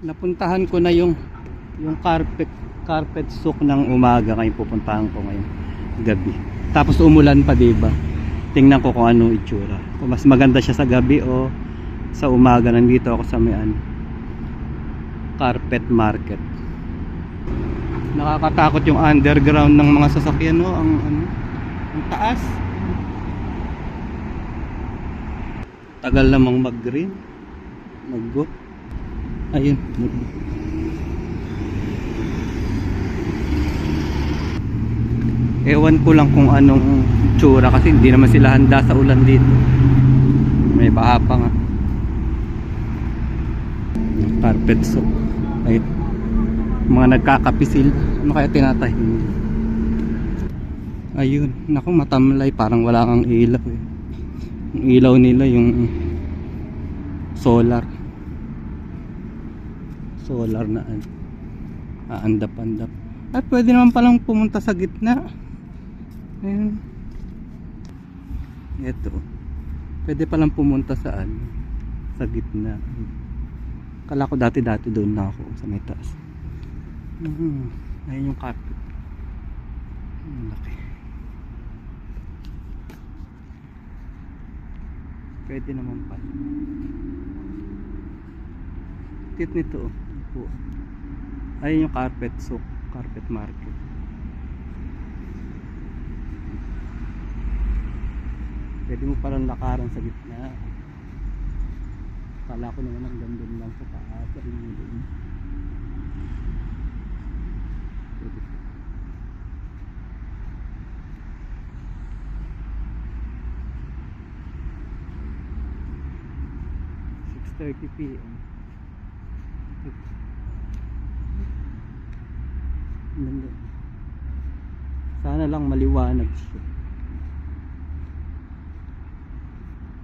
Napuntahan ko na yung carpet souk ng umaga. Ngayon pupuntahan ko ngayon gabi. Tapos umulan pa, diba? Tingnan ko kung ano itsura. Kung mas maganda siya sa gabi o sa umaga. Nandito ako sa may carpet market. Nakakatakot yung underground ng mga sasakyan, no? Ang taas. Tagal namang mag-green. Mag-go. Ayun. Ewan ko lang kung anong tsura kasi hindi naman sila handa sa ulan dito. May baha pa nga. Carpet souk. Ay, mga nagkakapisil. Ano kaya tinatahin? Ayun. Naku, matamlay. Parang wala kang ilaw eh. Yung ilaw nila yung solar na aandap-andap. At pwede naman palang pumunta sa gitna. Ayun. Ito. Pwede palang pumunta sa gitna. Kala ko dati doon na ako sa may taas. Ayun yung carpet. Laki. Pwede naman pala. Tit nito. Ayun yung carpet souk, carpet market. Pwede mo palang lakaran sa gitna. Kala ko naman ang gandun lang sa taas. Ayun yung doon. Pwede po. 6:30 PM. Sana lang maliwanag siya.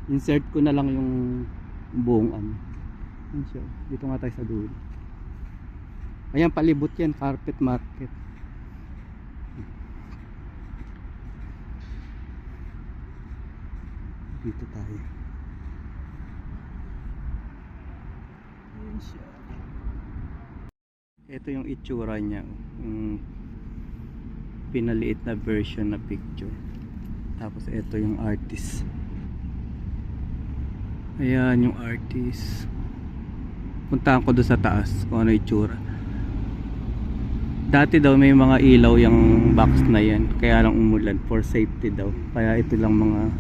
Insert ko na lang yung buong Yun siya. Dito nga tayo sa dulo. Ayan, palibot yan, carpet market. Dito tayo. Ayan siya. Ito yung itsura niya, yung pinaliit na version na picture. Tapos ito yung artist. Ayan yung artist. Puntahan ko doon sa taas kung ano itsura. Dati daw may mga ilaw yung box na yan, kaya lang umulan for safety daw. Kaya ito lang mga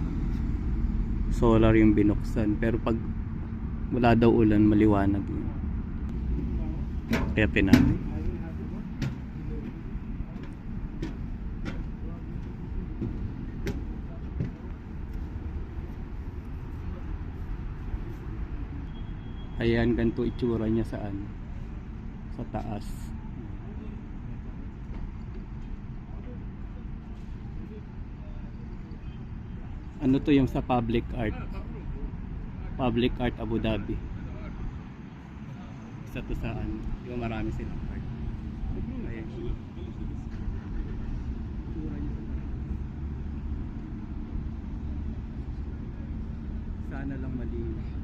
solar yung binuksan. Pero pag wala daw ulan, maliwanag yun. Kaya natin. Ayan, ganito itsura niya sa taas. Ano to yung sa Public Art Abu Dhabi. Isa to sa yung marami silang art. Ayan. Sana lang malinis.